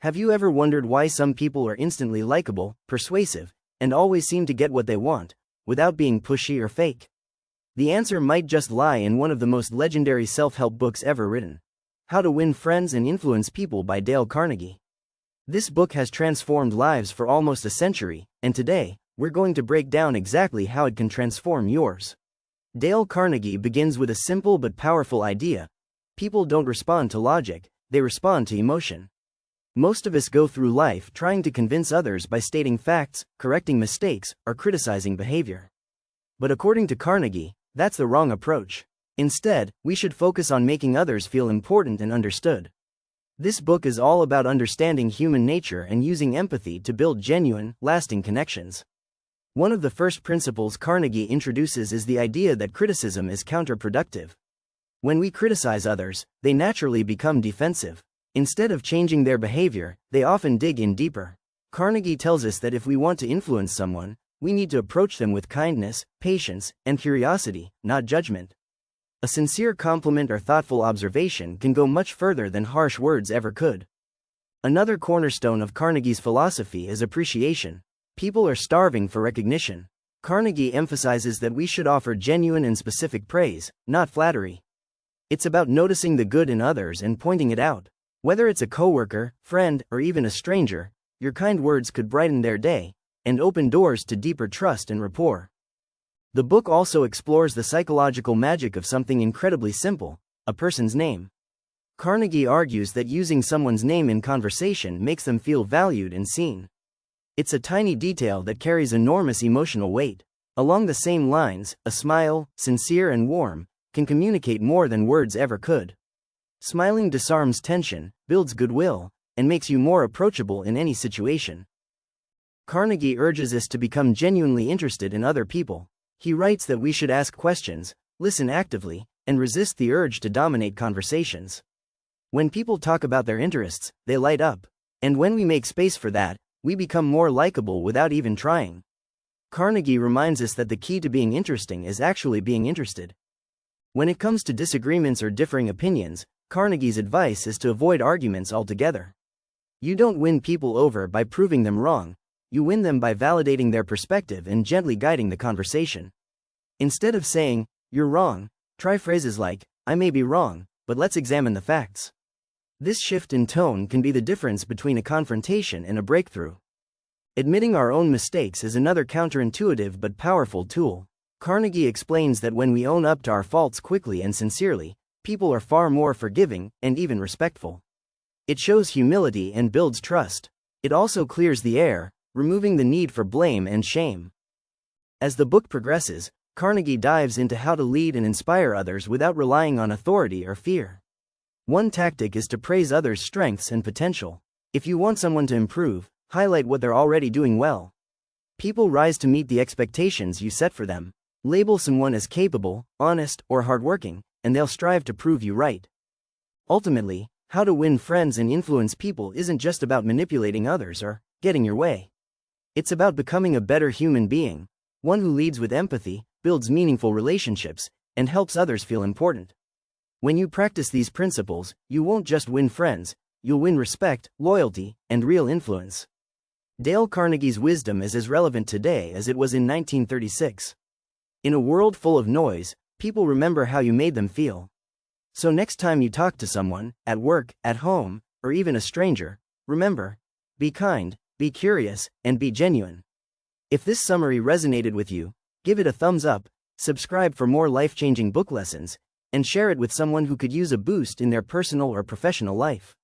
Have you ever wondered why some people are instantly likable, persuasive, and always seem to get what they want, without being pushy or fake? The answer might just lie in one of the most legendary self-help books ever written, How to Win Friends and Influence People by Dale Carnegie. This book has transformed lives for almost a century, and today, we're going to break down exactly how it can transform yours. Dale Carnegie begins with a simple but powerful idea. People don't respond to logic, they respond to emotion. Most of us go through life trying to convince others by stating facts, correcting mistakes, or criticizing behavior. But according to Carnegie, that's the wrong approach. Instead, we should focus on making others feel important and understood. This book is all about understanding human nature and using empathy to build genuine, lasting connections. One of the first principles Carnegie introduces is the idea that criticism is counterproductive. When we criticize others, they naturally become defensive. Instead of changing their behavior, they often dig in deeper. Carnegie tells us that if we want to influence someone, we need to approach them with kindness, patience, and curiosity, not judgment. A sincere compliment or thoughtful observation can go much further than harsh words ever could. Another cornerstone of Carnegie's philosophy is appreciation. People are starving for recognition. Carnegie emphasizes that we should offer genuine and specific praise, not flattery. It's about noticing the good in others and pointing it out. Whether it's a coworker, friend, or even a stranger, your kind words could brighten their day and open doors to deeper trust and rapport. The book also explores the psychological magic of something incredibly simple, a person's name. Carnegie argues that using someone's name in conversation makes them feel valued and seen. It's a tiny detail that carries enormous emotional weight. Along the same lines, a smile, sincere and warm, can communicate more than words ever could. Smiling disarms tension, builds goodwill, and makes you more approachable in any situation. Carnegie urges us to become genuinely interested in other people. He writes that we should ask questions, listen actively, and resist the urge to dominate conversations. When people talk about their interests, they light up. And when we make space for that, we become more likable without even trying. Carnegie reminds us that the key to being interesting is actually being interested. When it comes to disagreements or differing opinions, Carnegie's advice is to avoid arguments altogether. You don't win people over by proving them wrong, you win them by validating their perspective and gently guiding the conversation. Instead of saying, "You're wrong," try phrases like, "I may be wrong, but let's examine the facts." This shift in tone can be the difference between a confrontation and a breakthrough. Admitting our own mistakes is another counterintuitive but powerful tool. Carnegie explains that when we own up to our faults quickly and sincerely, people are far more forgiving and even respectful. It shows humility and builds trust. It also clears the air, removing the need for blame and shame. As the book progresses, Carnegie dives into how to lead and inspire others without relying on authority or fear. One tactic is to praise others' strengths and potential. If you want someone to improve, highlight what they're already doing well. People rise to meet the expectations you set for them. Label someone as capable, honest, or hardworking, and they'll strive to prove you right. Ultimately, how to win friends and influence people isn't just about manipulating others or getting your way. It's about becoming a better human being, one who leads with empathy, builds meaningful relationships, and helps others feel important. When you practice these principles, you won't just win friends, you'll win respect, loyalty, and real influence. Dale Carnegie's wisdom is as relevant today as it was in 1936. In a world full of noise, people remember how you made them feel. So next time you talk to someone, at work, at home, or even a stranger, remember, be kind, be curious, and be genuine. If this summary resonated with you, give it a thumbs up, subscribe for more life-changing book lessons, and share it with someone who could use a boost in their personal or professional life.